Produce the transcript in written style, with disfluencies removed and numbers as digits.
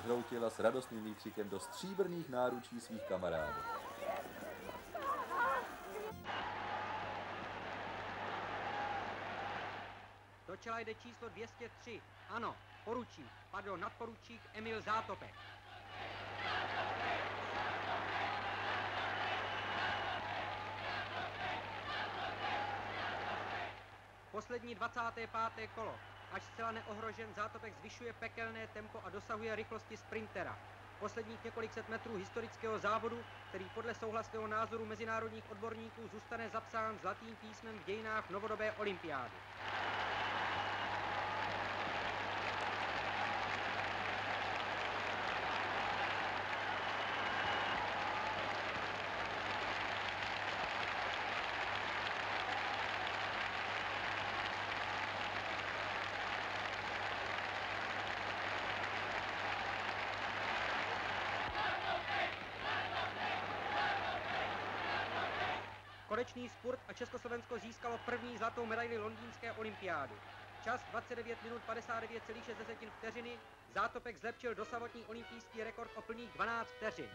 zhroutila s radostným výkřikem do stříbrných náručí svých kamarádů. Do čela jde číslo 203. Ano, poručík, nadporučík Emil Zátopek. Poslední 25. kolo. Až zcela neohrožen, Zátopek zvyšuje pekelné tempo a dosahuje rychlosti sprintera. Posledních několik set metrů historického závodu, který podle souhlasného názoru mezinárodních odborníků zůstane zapsán zlatým písmem v dějinách novodobé olympiády. Konečný spurt a Československo získalo první zlatou medaili londýnské olympiády. Čas 29 minut 59,6 vteřiny. Zátopek zlepšil dosavadní olympijský rekord o plných 12 vteřin.